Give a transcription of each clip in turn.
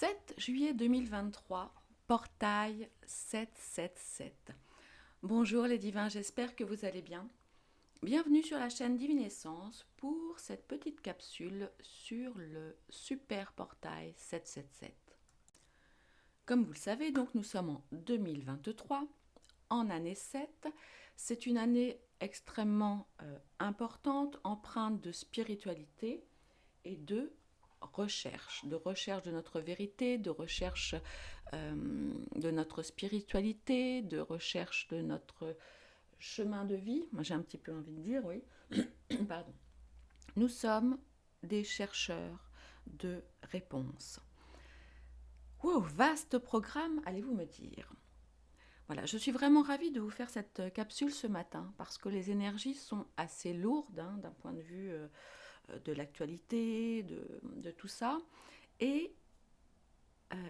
7 juillet 2023, portail 777. Bonjour les divins, j'espère que vous allez bien. Bienvenue sur la chaîne Divinescence pour cette petite capsule sur le super portail 777. Comme vous le savez, donc nous sommes en 2023, en année 7. C'est une année extrêmement importante, empreinte de spiritualité et de recherche de notre vérité, de recherche de notre spiritualité, de recherche de notre chemin de vie. Moi j'ai un petit peu envie de dire, oui. Pardon. Nous sommes des chercheurs de réponses. Wow, vaste programme, allez-vous me dire. Voilà, je suis vraiment ravie de vous faire cette capsule ce matin parce que les énergies sont assez lourdes d'un point de vue de l'actualité, de tout ça. Et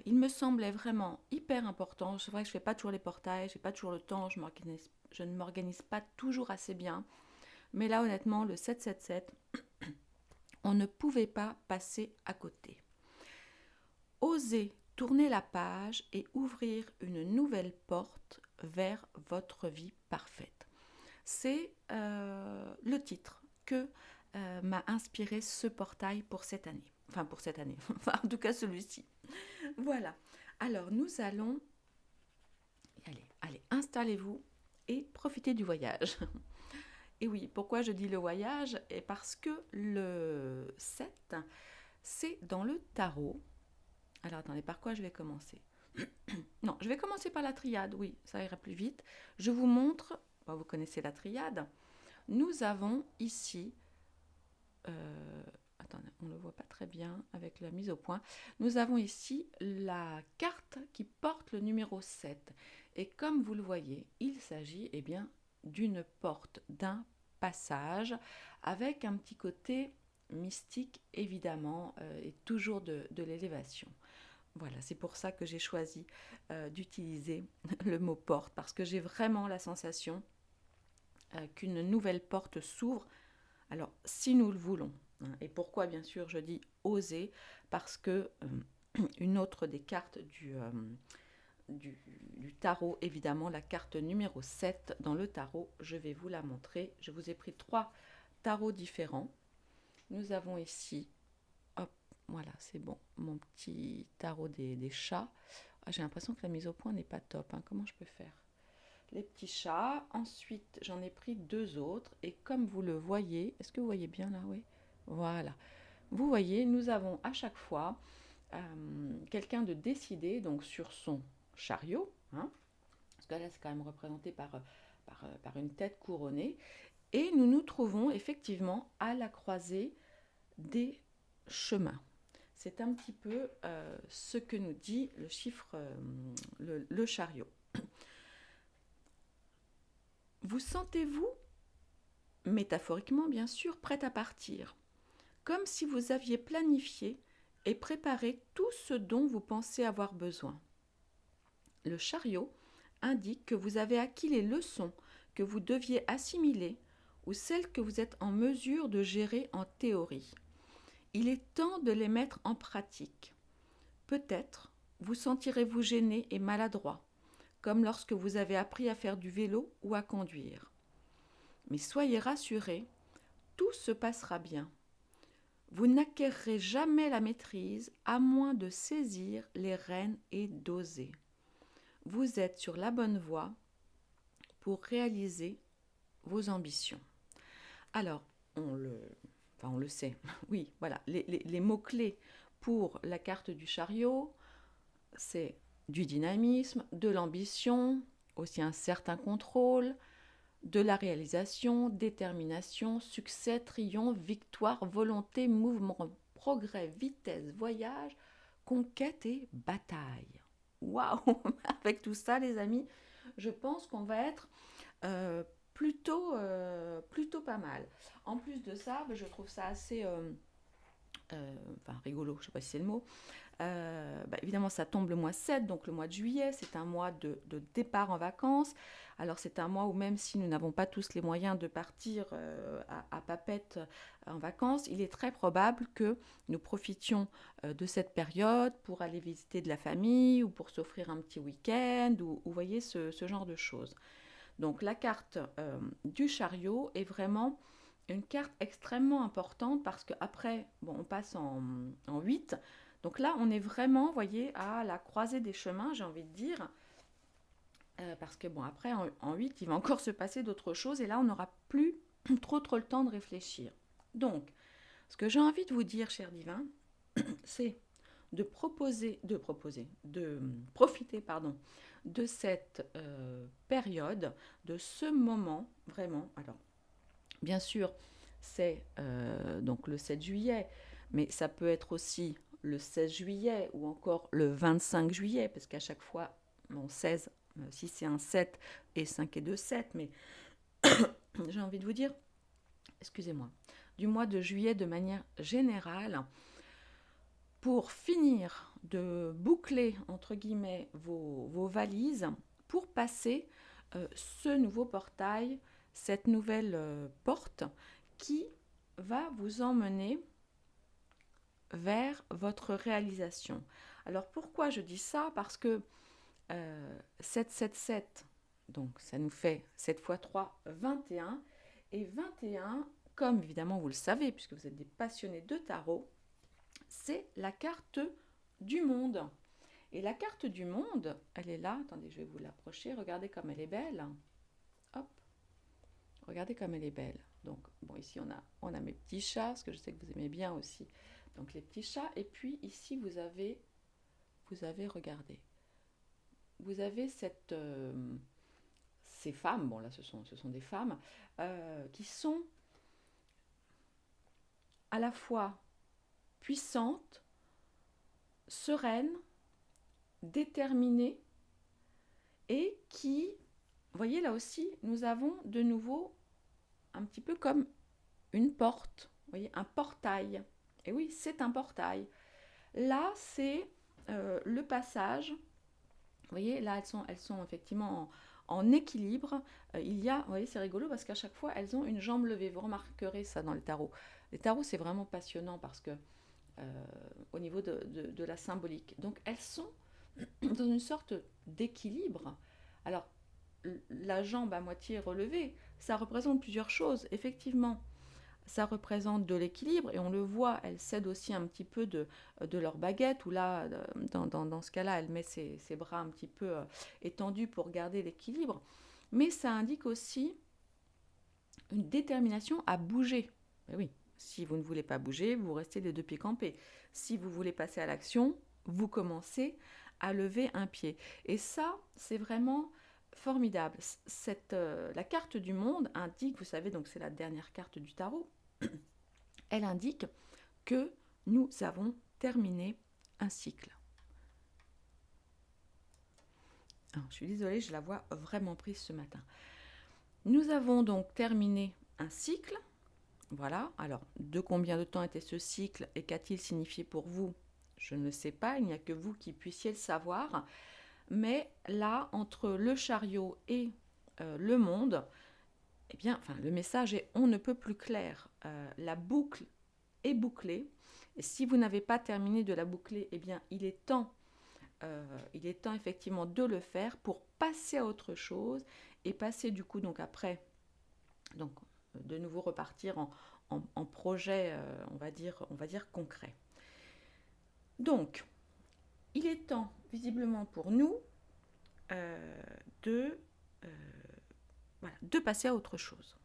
il me semblait vraiment hyper important. C'est vrai que je ne fais pas toujours les portails, je n'ai pas toujours le temps, je ne m'organise pas toujours assez bien. Mais là, honnêtement, le 777, on ne pouvait pas passer à côté. Osez tourner la page et ouvrir une nouvelle porte vers votre vie parfaite. C'est le titre que m'a inspiré ce portail pour cette année. Enfin, pour cette année. Enfin, en tout cas, celui-ci. Voilà. Alors, nous allons... Allez, installez-vous et profitez du voyage. Et oui, pourquoi je dis le voyage? Et parce que le 7, c'est dans le tarot. Alors, attendez, par quoi je vais commencer? Non, je vais commencer par la triade, oui, ça ira plus vite. Je vous montre, vous connaissez la triade. Nous avons ici, attendez, on ne le voit pas très bien avec la mise au point. Nous avons ici la carte qui porte le numéro 7. Et comme vous le voyez, il s'agit bien d'une porte, d'un passage, avec un petit côté mystique évidemment, et toujours de l'élévation. Voilà, c'est pour ça que j'ai choisi d'utiliser le mot porte, parce que j'ai vraiment la sensation qu'une nouvelle porte s'ouvre. Alors, si nous le voulons, et pourquoi bien sûr je dis oser, parce que une autre des cartes du tarot, évidemment la carte numéro 7 dans le tarot, je vais vous la montrer. Je vous ai pris 3 tarots différents. Nous avons ici, hop, voilà, c'est bon, mon petit tarot des chats. J'ai l'impression que la mise au point n'est pas top, comment je peux faire? Les petits chats. Ensuite, j'en ai pris 2 autres. Et comme vous le voyez, est-ce que vous voyez bien là? Oui. Voilà. Vous voyez, nous avons à chaque fois quelqu'un de décidé, donc sur son chariot, parce que là, c'est quand même représenté par une tête couronnée. Et nous nous trouvons effectivement à la croisée des chemins. C'est un petit peu ce que nous dit le chiffre, le chariot. Vous sentez-vous, métaphoriquement bien sûr, prête à partir, comme si vous aviez planifié et préparé tout ce dont vous pensez avoir besoin. Le chariot indique que vous avez acquis les leçons que vous deviez assimiler ou celles que vous êtes en mesure de gérer en théorie. Il est temps de les mettre en pratique. Peut-être vous sentirez-vous gêné et maladroit, comme lorsque vous avez appris à faire du vélo ou à conduire. Mais soyez rassurés, tout se passera bien. Vous n'acquerrez jamais la maîtrise à moins de saisir les rênes et d'oser. Vous êtes sur la bonne voie pour réaliser vos ambitions. Alors, on le sait, oui, voilà, les mots-clés pour la carte du chariot, c'est du dynamisme, de l'ambition, aussi un certain contrôle, de la réalisation, détermination, succès, triomphe, victoire, volonté, mouvement, progrès, vitesse, voyage, conquête et bataille. Waouh! Avec tout ça, les amis, je pense qu'on va être plutôt pas mal. En plus de ça, je trouve ça assez rigolo, je ne sais pas si c'est le mot, Évidemment, ça tombe le mois 7, donc le mois de juillet, c'est un mois de départ en vacances. Alors c'est un mois où même si nous n'avons pas tous les moyens de partir à Papette en vacances, il est très probable que nous profitions de cette période pour aller visiter de la famille ou pour s'offrir un petit week-end ou vous voyez ce genre de choses. Donc la carte du chariot est vraiment une carte extrêmement importante parce qu'après, bon, on passe en 8. Donc là, on est vraiment, vous voyez, à la croisée des chemins, j'ai envie de dire. Parce que bon, après, en 8, il va encore se passer d'autres choses et là, on n'aura plus trop le temps de réfléchir. Donc, ce que j'ai envie de vous dire, cher divin, c'est de profiter, pardon, de cette période, de ce moment, vraiment. Alors, bien sûr, c'est donc le 7 juillet, mais ça peut être aussi le 16 juillet ou encore le 25 juillet, parce qu'à chaque fois, bon, 16, si c'est un 7 et 5 et 2, 7, mais j'ai envie de vous dire, excusez-moi, du mois de juillet de manière générale, pour finir de boucler, entre guillemets, vos valises, pour passer ce nouveau portail, cette nouvelle porte qui va vous emmener vers votre réalisation. Alors pourquoi je dis ça? Parce que 777, donc ça nous fait 7 x 3, 21. Et 21, comme évidemment vous le savez, puisque vous êtes des passionnés de tarot, c'est la carte du monde. Et la carte du monde, elle est là. Attendez, je vais vous l'approcher. Regardez comme elle est belle. Hop. Regardez comme elle est belle. Donc, bon, ici, on a mes petits chats, parce que je sais que vous aimez bien aussi. Donc, les petits chats. Et puis, ici, vous avez regardez. Vous avez ces femmes, bon, là, ce sont des femmes, qui sont à la fois puissantes, sereines, déterminées, et qui, vous voyez là aussi, nous avons de nouveau un petit peu comme une porte, vous voyez, un portail. Et oui, c'est un portail. Là, c'est le passage. Vous voyez, là, elles sont effectivement en équilibre. Il y a, vous voyez, c'est rigolo parce qu'à chaque fois, elles ont une jambe levée. Vous remarquerez ça dans les tarots. Les tarots, c'est vraiment passionnant parce que au niveau de la symbolique. Donc, elles sont dans une sorte d'équilibre. Alors, la jambe à moitié relevée, ça représente plusieurs choses. Effectivement, ça représente de l'équilibre et on le voit, elles cèdent aussi un petit peu de leur baguette, ou là, dans ce cas-là, elle met ses bras un petit peu étendus pour garder l'équilibre. Mais ça indique aussi une détermination à bouger. Et oui, si vous ne voulez pas bouger, vous restez les deux pieds campés. Si vous voulez passer à l'action, vous commencez à lever un pied. Et ça, c'est vraiment formidable. La carte du monde indique, vous savez, donc c'est la dernière carte du tarot, elle indique que nous avons terminé un cycle. Alors, je suis désolée, je la vois vraiment prise ce matin. Nous avons donc terminé un cycle. Voilà, alors de combien de temps était ce cycle et qu'a-t-il signifié pour vous? Je ne sais pas, il n'y a que vous qui puissiez le savoir. Mais là, entre le chariot et le monde, eh bien, enfin, le message est on ne peut plus clair. La boucle est bouclée. Et si vous n'avez pas terminé de la boucler, eh bien, il est temps effectivement de le faire pour passer à autre chose et passer du coup donc après, donc de nouveau repartir en projet, on va dire concret. Donc, il est temps visiblement pour nous de passer à autre chose.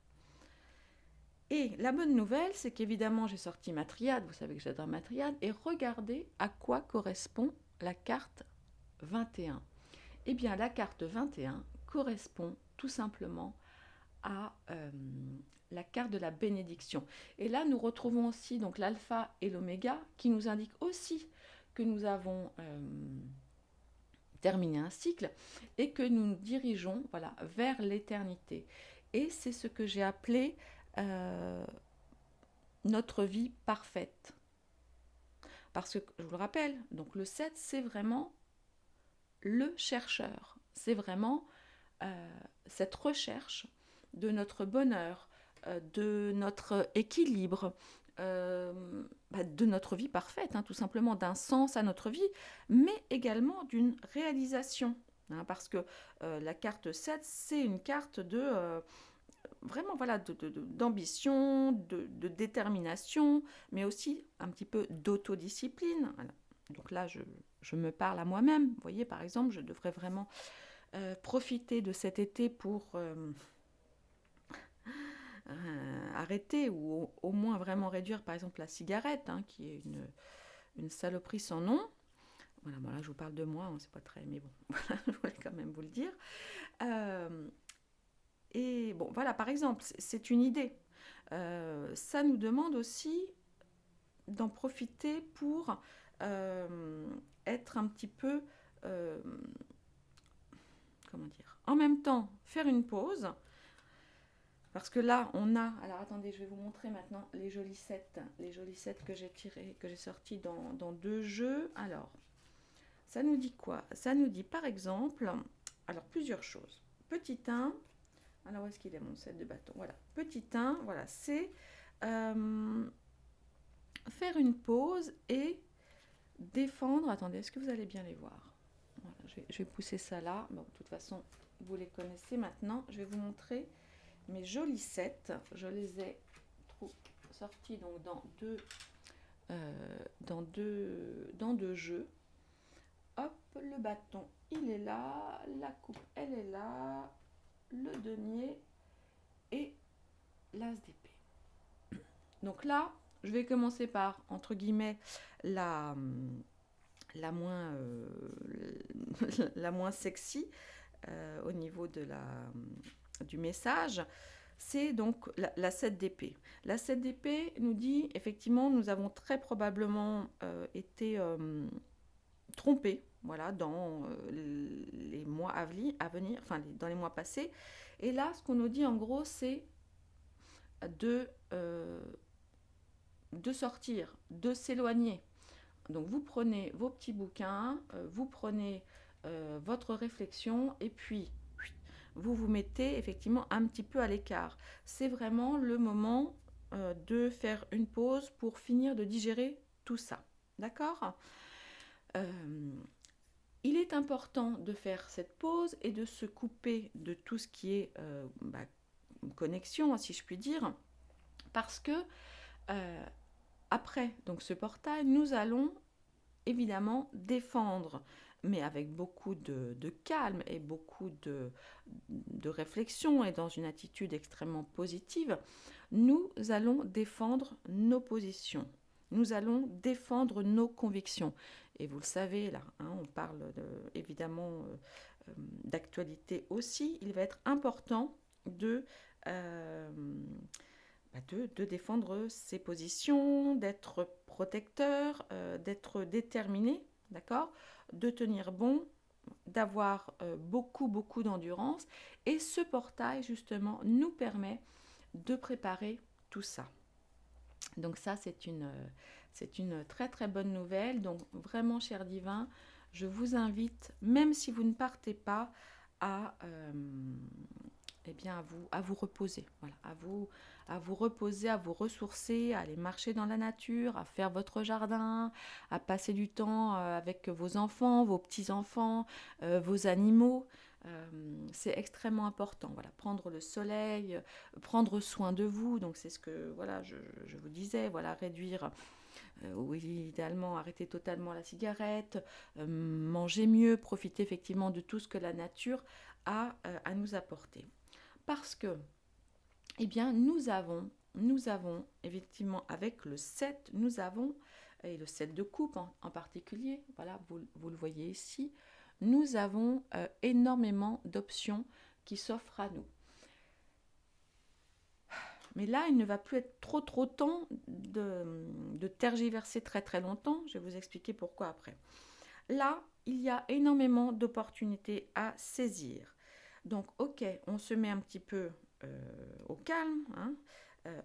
Et la bonne nouvelle, c'est qu'évidemment, j'ai sorti ma triade, vous savez que j'adore ma triade, et regardez à quoi correspond la carte 21. Eh bien, la carte 21 correspond tout simplement à la carte de la bénédiction. Et là, nous retrouvons aussi donc l'alpha et l'oméga qui nous indiquent aussi que nous avons terminé un cycle et que nous nous dirigeons vers l'éternité. Et c'est ce que j'ai appelé notre vie parfaite. Parce que, je vous le rappelle, donc le 7, c'est vraiment le chercheur. C'est vraiment cette recherche de notre bonheur, de notre équilibre, de notre vie parfaite, tout simplement, d'un sens à notre vie, mais également d'une réalisation. Parce que la carte 7, c'est une carte de vraiment voilà, d'ambition, de détermination, mais aussi un petit peu d'autodiscipline. Voilà. Donc là, je me parle à moi-même. Vous voyez, par exemple, je devrais vraiment profiter de cet été pour arrêter ou au moins vraiment réduire, par exemple, la cigarette, qui est une saloperie sans nom. Voilà, bon là, je vous parle de moi, c'est pas très... Mais bon, voilà, je voulais quand même vous le dire. Et bon, voilà, par exemple, c'est une idée. Ça nous demande aussi d'en profiter pour être un petit peu, comment dire, en même temps faire une pause, parce que là on a, alors attendez, je vais vous montrer maintenant les jolis sets que j'ai tirés, que j'ai sortis dans deux jeux. Alors, ça nous dit quoi? Ça nous dit par exemple, alors plusieurs choses. Petit 1, alors où est-ce qu'il est mon set de bâton? Voilà, petit 1, voilà, c'est faire une pause et défendre. Attendez, est-ce que vous allez bien les voir? Voilà, je vais pousser ça là. Bon, de toute façon, vous les connaissez maintenant. Je vais vous montrer mes jolis sets. Je les ai sortis donc dans deux jeux. Hop, le bâton, il est là. La coupe, elle est là. Le denier et l'as d'épée. Donc là, je vais commencer par, entre guillemets, la moins, la moins sexy au niveau du message. C'est donc la 7 d'épée. La 7 d'épée nous dit, effectivement, nous avons très probablement été trompés, voilà, dans les mois à venir, enfin dans les mois passés. Et là, ce qu'on nous dit en gros, c'est de sortir, de s'éloigner. Donc vous prenez vos petits bouquins, vous prenez votre réflexion et puis vous vous mettez effectivement un petit peu à l'écart. C'est vraiment le moment de faire une pause pour finir de digérer tout ça. D'accord ? Il est important de faire cette pause et de se couper de tout ce qui est connexion, si je puis dire, parce que après donc ce portail, nous allons évidemment défendre, mais avec beaucoup de calme et beaucoup de réflexion et dans une attitude extrêmement positive, nous allons défendre nos positions. Nous allons défendre nos convictions. Et vous le savez, là, on parle évidemment d'actualité aussi. Il va être important de défendre ses positions, d'être protecteur, d'être déterminé, d'accord, de tenir bon, d'avoir beaucoup d'endurance. Et ce portail, justement, nous permet de préparer tout ça. Donc ça, c'est une très très bonne nouvelle. Donc vraiment, chers divins, je vous invite, même si vous ne partez pas, à vous reposer, voilà, à vous reposer, à vous ressourcer, à aller marcher dans la nature, à faire votre jardin, à passer du temps avec vos enfants, vos petits-enfants, vos animaux. C'est extrêmement important, voilà, prendre le soleil, prendre soin de vous. Donc c'est ce que voilà, je vous disais, voilà, réduire oui, idéalement arrêter totalement la cigarette, manger mieux, profiter effectivement de tout ce que la nature a à nous apporter. Parce que, eh bien, nous avons effectivement avec le 7, nous avons, et le 7 de coupe en particulier, voilà, vous le voyez ici, nous avons énormément d'options qui s'offrent à nous. Mais là, il ne va plus être trop temps de tergiverser très très longtemps. Je vais vous expliquer pourquoi après. Là, il y a énormément d'opportunités à saisir. Donc, ok, on se met un petit peu au calme,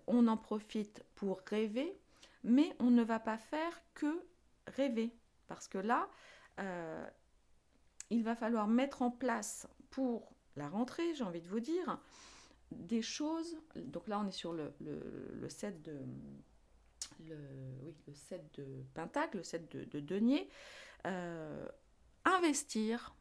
on en profite pour rêver, mais on ne va pas faire que rêver. Parce que là, il va falloir mettre en place pour la rentrée, j'ai envie de vous dire, des choses. Donc là, on est sur le set de... le 7 de Pentacle, le 7 de denier. Investir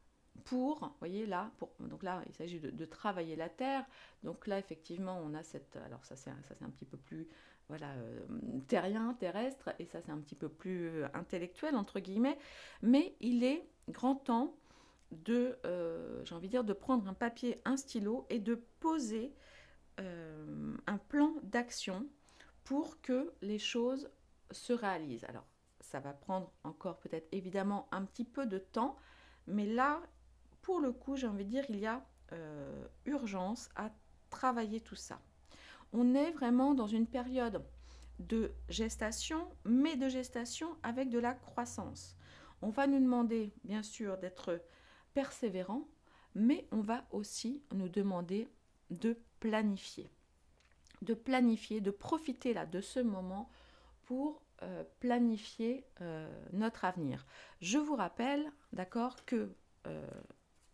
pour, vous voyez là, donc là il s'agit de travailler la terre, donc là effectivement on a cette, alors ça c'est un petit peu plus voilà, terrien, terrestre, et ça c'est un petit peu plus intellectuel entre guillemets, mais il est grand temps de, j'ai envie de dire, de prendre un papier, un stylo et de poser un plan d'action pour que les choses se réalisent. Alors ça va prendre encore peut-être évidemment un petit peu de temps, mais là, pour le coup, j'ai envie de dire, il y a urgence à travailler tout ça. On est vraiment dans une période de gestation, mais de gestation avec de la croissance. On va nous demander, bien sûr, d'être persévérant, mais on va aussi nous demander de planifier. De planifier, de profiter là de ce moment pour planifier notre avenir. Je vous rappelle, d'accord, que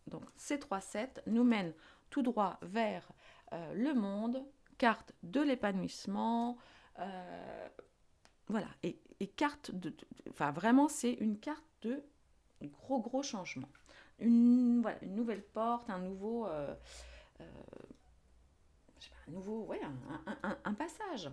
donc, ces 3 sets nous mènent tout droit vers le monde, carte de l'épanouissement, voilà, et carte enfin vraiment c'est une carte de gros changement. Voilà, une nouvelle porte, un nouveau, je sais pas, un nouveau, ouais, un passage.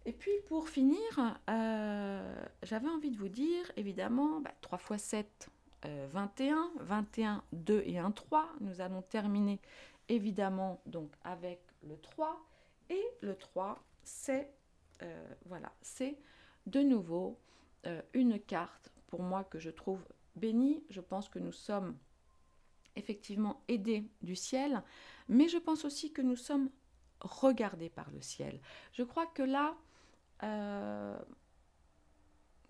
Et puis pour finir, j'avais envie de vous dire, évidemment, 3 x 7, 21, 21, 2 et 1, 3. Nous allons terminer évidemment donc avec le 3. Et le 3, c'est voilà, c'est de nouveau une carte pour moi que je trouve bénie. Je pense que nous sommes effectivement aidés du ciel, mais je pense aussi que nous sommes regardés par le ciel. Je crois que là,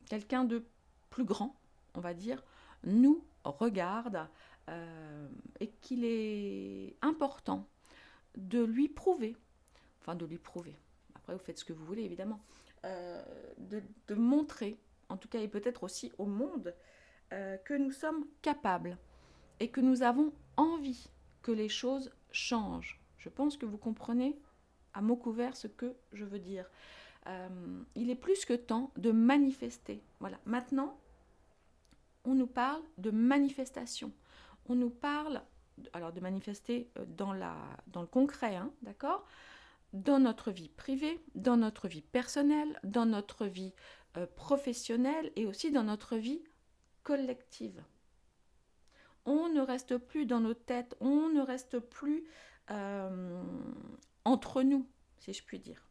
quelqu'un de plus grand, on va dire, nous regarde et qu'il est important de lui prouver, après vous faites ce que vous voulez évidemment, de montrer, en tout cas et peut-être aussi au monde, que nous sommes capables et que nous avons envie que les choses changent. Je pense que vous comprenez à mots couverts ce que je veux dire. Il est plus que temps de manifester. Voilà. Maintenant, on nous parle de manifestation. On nous parle, alors de manifester dans le concret, hein, d'accord ? Dans notre vie privée, dans notre vie personnelle, dans notre vie professionnelle et aussi dans notre vie collective. On ne reste plus dans nos têtes, on ne reste plus entre nous, si je puis dire.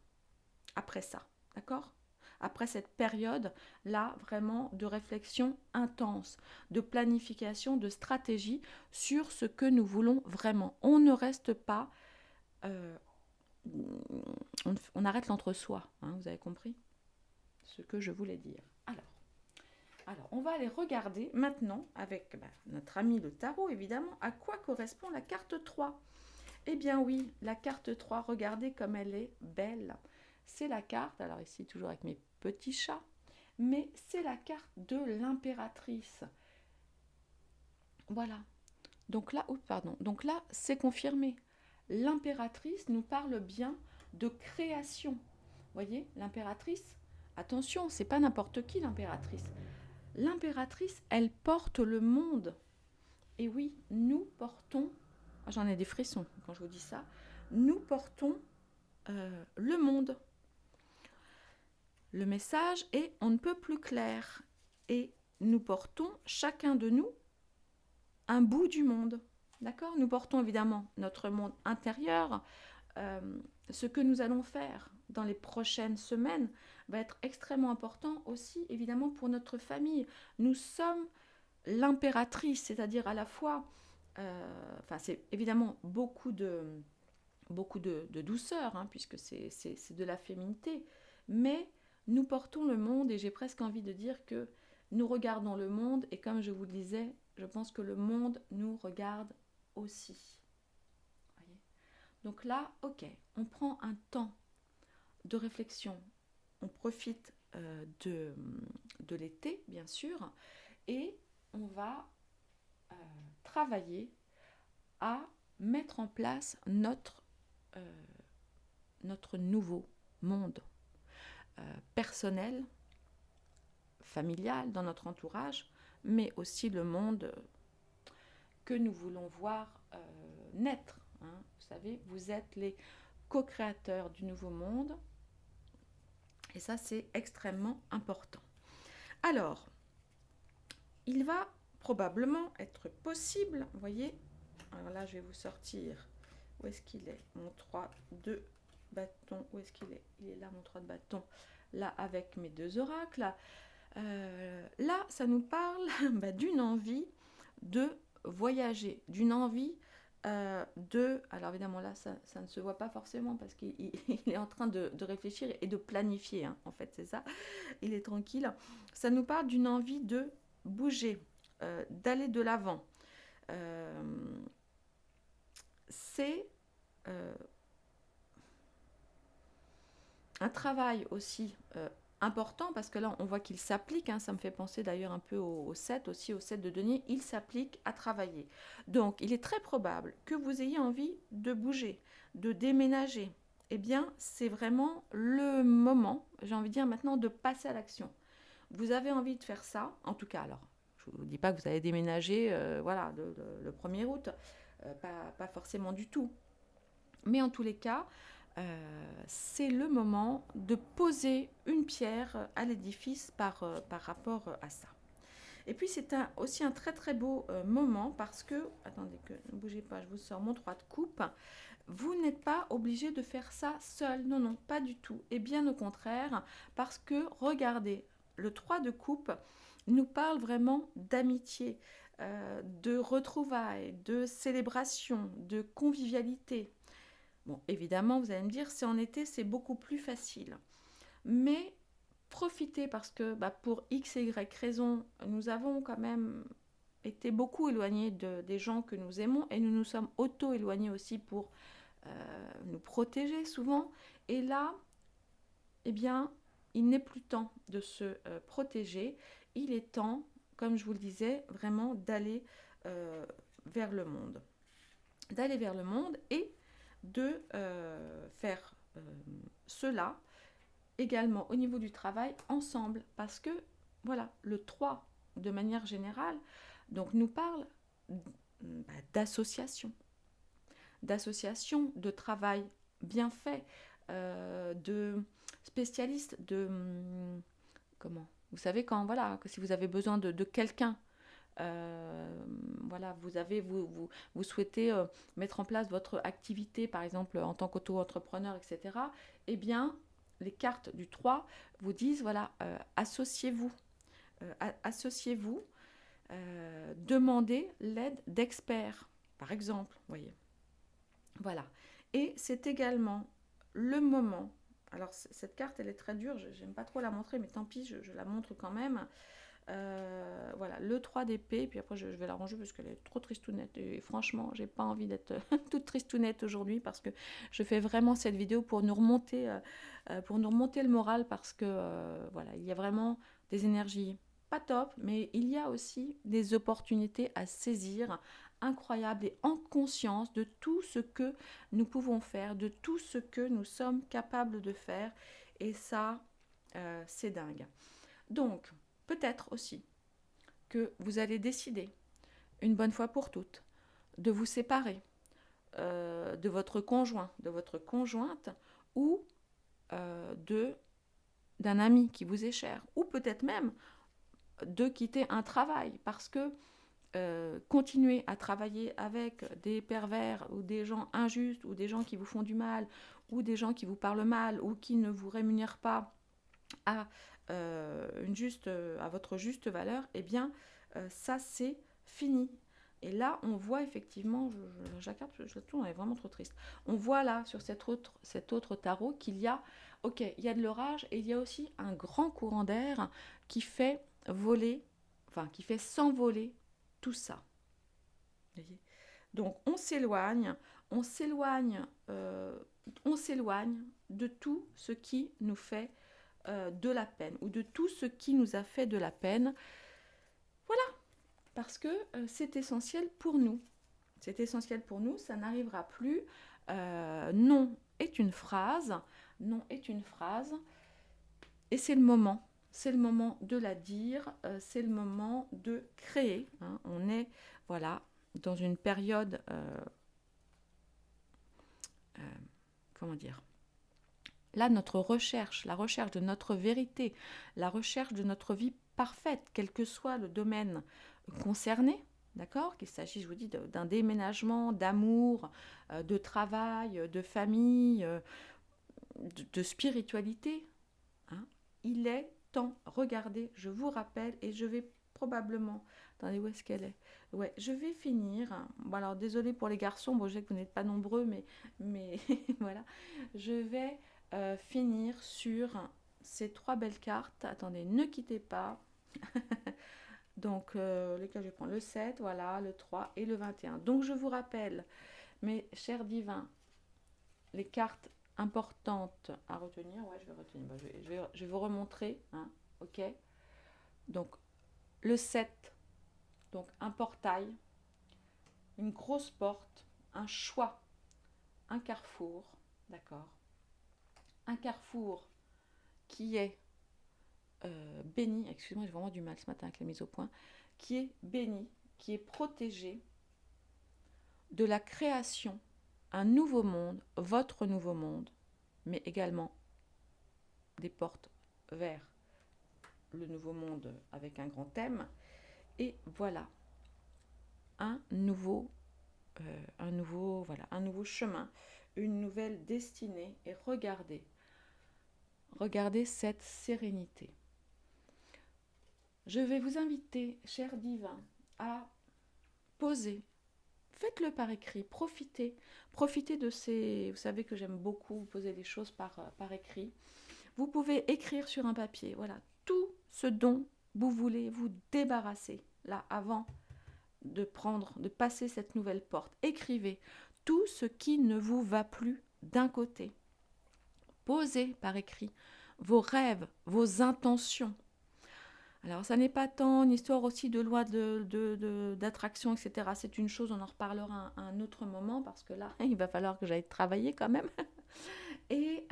Après ça, d'accord ? Après cette période-là, vraiment de réflexion intense, de planification, de stratégie sur ce que nous voulons vraiment. On ne reste pas, on arrête l'entre-soi, hein, vous avez compris ce que je voulais dire. Alors, on va aller regarder maintenant avec notre ami le tarot, évidemment, à quoi correspond la carte 3. Eh bien oui, la carte 3, regardez comme elle est belle. C'est la carte, alors ici toujours avec mes petits chats, mais c'est la carte de l'impératrice. Voilà. Donc là, c'est confirmé. L'impératrice nous parle bien de création. Vous voyez, l'impératrice, attention, c'est pas n'importe qui l'impératrice. L'impératrice, elle porte le monde. Et oui, nous portons, j'en ai des frissons quand je vous dis ça, nous portons le monde. Le message est on ne peut plus clair. Et nous portons, chacun de nous, un bout du monde. D'accord ? Nous portons évidemment notre monde intérieur. Ce que nous allons faire dans les prochaines semaines va être extrêmement important aussi, évidemment, pour notre famille. Nous sommes l'impératrice, c'est-à-dire à la fois, c'est évidemment beaucoup de douceur, hein, puisque c'est de la féminité, mais nous portons le monde et j'ai presque envie de dire que nous regardons le monde et comme je vous le disais, je pense que le monde nous regarde aussi. Voyez ? Donc là, ok, on prend un temps de réflexion, on profite de l'été, bien sûr, et on va travailler à mettre en place notre nouveau monde personnel, familial, dans notre entourage, mais aussi le monde que nous voulons voir naître. Hein. Vous savez, vous êtes les co-créateurs du nouveau monde, et ça, c'est extrêmement important. Alors, il va probablement être possible, vous voyez, alors là, je vais vous sortir, où est-ce qu'il est, mon 3 de bâton, où est-ce qu'il est? Il est là, mon 3 de bâton, là, avec mes 2 oracles. Là, ça nous parle d'une envie de voyager, d'une envie alors évidemment là, ça ne se voit pas forcément parce qu'il est en train de réfléchir et de planifier, hein, en fait, c'est ça, il est tranquille. Ça nous parle d'une envie de bouger, d'aller de l'avant. C'est un travail aussi important parce que là on voit qu'il s'applique, hein, ça me fait penser d'ailleurs un peu au 7 aussi, au 7 de denier, il s'applique à travailler. Donc il est très probable que vous ayez envie de bouger, de déménager. Eh bien c'est vraiment le moment, j'ai envie de dire maintenant, de passer à l'action. Vous avez envie de faire ça, en tout cas alors, je ne vous dis pas que vous allez déménager voilà, le 1er août, pas forcément du tout. Mais en tous les cas, c'est le moment de poser une pierre à l'édifice par rapport à ça. Et puis c'est aussi un très très beau moment parce que, attendez que ne bougez pas, je vous sors mon 3 de coupe, vous n'êtes pas obligé de faire ça seul, non, non, pas du tout. Et bien au contraire, parce que regardez, le 3 de coupe nous parle vraiment d'amitié, de retrouvailles, de célébration, de convivialité. Bon, évidemment, vous allez me dire, c'est en été, c'est beaucoup plus facile. Mais profitez parce que pour X et Y raisons, nous avons quand même été beaucoup éloignés des gens que nous aimons et nous nous sommes auto-éloignés aussi pour nous protéger souvent. Et là, eh bien, il n'est plus temps de se protéger. Il est temps, comme je vous le disais, vraiment d'aller vers le monde. D'aller vers le monde et de faire cela également au niveau du travail ensemble parce que voilà, le 3 de manière générale donc nous parle d'association, de travail bien fait, de spécialistes, de comment, vous savez quand voilà, que si vous avez besoin de quelqu'un, voilà, vous souhaitez mettre en place votre activité, par exemple en tant qu'auto-entrepreneur, etc., eh bien, les cartes du 3 vous disent, voilà, associez-vous, demandez l'aide d'experts, par exemple, voyez. Voilà. Et c'est également le moment, alors cette carte, elle est très dure, j'aime pas trop la montrer, mais tant pis, je la montre quand même. Voilà, le 3 d'épée, puis après je vais la ranger parce qu'elle est trop tristounette et franchement j'ai pas envie d'être toute tristounette aujourd'hui parce que je fais vraiment cette vidéo pour nous remonter le moral parce que voilà, il y a vraiment des énergies pas top, mais il y a aussi des opportunités à saisir incroyables et en conscience de tout ce que nous pouvons faire, de tout ce que nous sommes capables de faire, et ça c'est dingue. Donc peut-être aussi que vous allez décider, une bonne fois pour toutes, de vous séparer de votre conjoint, de votre conjointe, ou d'un ami qui vous est cher, ou peut-être même de quitter un travail, parce que continuer à travailler avec des pervers ou des gens injustes, ou des gens qui vous font du mal, ou des gens qui vous parlent mal, ou qui ne vous rémunèrent pas à votre juste valeur, eh bien ça c'est fini. Et là on voit effectivement, je la carte, je la tourne, elle est vraiment trop triste. On voit là sur cet autre tarot qu'il y a, ok, il y a de l'orage et il y a aussi un grand courant d'air qui fait s'envoler tout ça. Voyez. Donc on s'éloigne de tout ce qui nous fait de la peine ou de tout ce qui nous a fait de la peine. Voilà, parce que c'est essentiel pour nous. C'est essentiel pour nous, ça n'arrivera plus. Non est une phrase, non est une phrase, et c'est le moment. C'est le moment de la dire, c'est le moment de créer. Hein. On est, voilà, dans une période, comment dire, là, notre recherche, la recherche de notre vérité, la recherche de notre vie parfaite, quel que soit le domaine concerné, d'accord, qu'il s'agisse, je vous dis, d'un déménagement, d'amour, de travail, de famille, de spiritualité, hein, il est temps. Regardez, je vous rappelle, et je vais probablement... Attendez, où est-ce qu'elle est? Ouais, je vais finir. Bon, alors, désolé pour les garçons, bon, je sais que vous n'êtes pas nombreux, mais voilà. Je vais finir sur ces 3 belles cartes. Attendez, ne quittez pas. Donc, lesquels je vais prendre? Le 7, voilà, le 3 et le 21. Donc, je vous rappelle, mes chers divins, les cartes importantes à retenir. Ouais, je vais retenir. Bah, je vais vous remontrer. Hein, ok. Donc, le 7, donc un portail, une grosse porte, un choix, un carrefour. D'accord. Un carrefour qui est béni. Excusez-moi, j'ai vraiment du mal ce matin avec la mise au point. Qui est béni, qui est protégé de la création, un nouveau monde, votre nouveau monde, mais également des portes vers le nouveau monde avec un grand thème. Et voilà, un nouveau un nouveau chemin, une nouvelle destinée. Et regardez cette sérénité. Je vais vous inviter, chers divins, à poser. Faites-le par écrit, profitez de ces... Vous savez que j'aime beaucoup poser les choses par écrit. Vous pouvez écrire sur un papier, voilà, tout ce dont vous voulez vous débarrasser, là, avant de passer cette nouvelle porte. Écrivez tout ce qui ne vous va plus d'un côté. Posez par écrit vos rêves, vos intentions. Alors, ça n'est pas tant une histoire aussi de loi d'attraction, etc. C'est une chose, on en reparlera à un autre moment, parce que là, il va falloir que j'aille travailler quand même. Et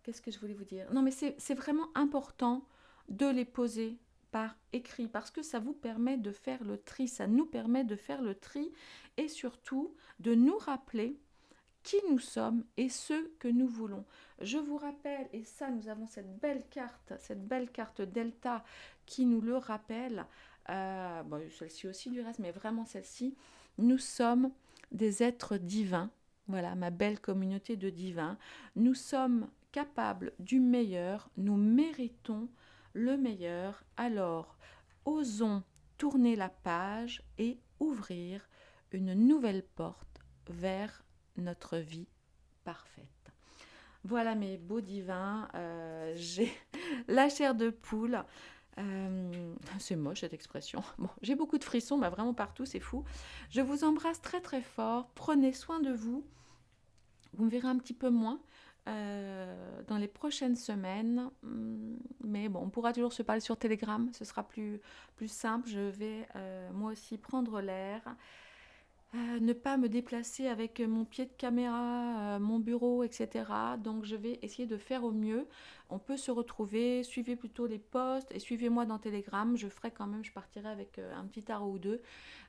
qu'est-ce que je voulais vous dire? Non, mais c'est vraiment important de les poser par écrit, parce que ça vous permet de faire le tri, ça nous permet de faire le tri, et surtout de nous rappeler qui nous sommes et ce que nous voulons. Je vous rappelle, et ça, nous avons cette belle carte Delta qui nous le rappelle, bon, celle-ci aussi du reste, mais vraiment celle-ci, nous sommes des êtres divins. Voilà, ma belle communauté de divins. Nous sommes capables du meilleur, nous méritons le meilleur. Alors, osons tourner la page et ouvrir une nouvelle porte vers notre vie parfaite. Voilà mes beaux divins, j'ai la chair de poule. C'est moche cette expression. Bon, j'ai beaucoup de frissons, bah vraiment partout, c'est fou. Je vous embrasse très très fort. Prenez soin de vous. Vous me verrez un petit peu moins dans les prochaines semaines. Mais bon, on pourra toujours se parler sur Telegram. Ce sera plus simple. Je vais moi aussi prendre l'air. Ne pas me déplacer avec mon pied de caméra, mon bureau, etc. Donc je vais essayer de faire au mieux. On peut se retrouver, suivez plutôt les posts et suivez-moi dans Telegram. Je ferai quand même, je partirai avec un petit tarot ou deux.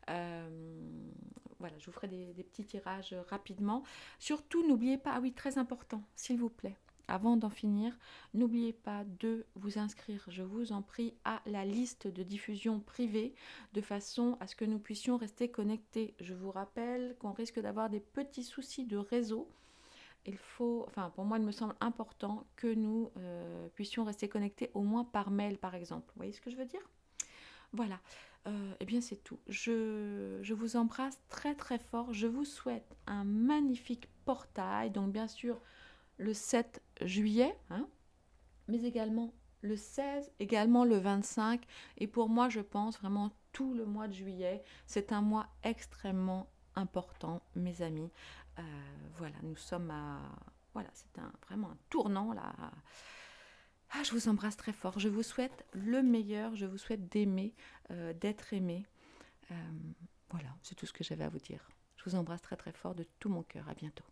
Voilà, je vous ferai des petits tirages rapidement. Surtout, n'oubliez pas, ah oui, très important, s'il vous plaît. Avant d'en finir, n'oubliez pas de vous inscrire, je vous en prie, à la liste de diffusion privée, de façon à ce que nous puissions rester connectés. Je vous rappelle qu'on risque d'avoir des petits soucis de réseau. Pour moi, il me semble important que nous puissions rester connectés au moins par mail, par exemple. Vous voyez ce que je veux dire? Voilà. Eh bien, c'est tout. Je vous embrasse très très fort. Je vous souhaite un magnifique portail. Donc, bien sûr, le 7 juillet, hein, mais également le 16, également le 25. Et pour moi, je pense vraiment tout le mois de juillet. C'est un mois extrêmement important, mes amis. Voilà, nous sommes à... Voilà, c'est vraiment un tournant là. Ah, je vous embrasse très fort. Je vous souhaite le meilleur. Je vous souhaite d'aimer, d'être aimé. Voilà, c'est tout ce que j'avais à vous dire. Je vous embrasse très très fort de tout mon cœur. À bientôt.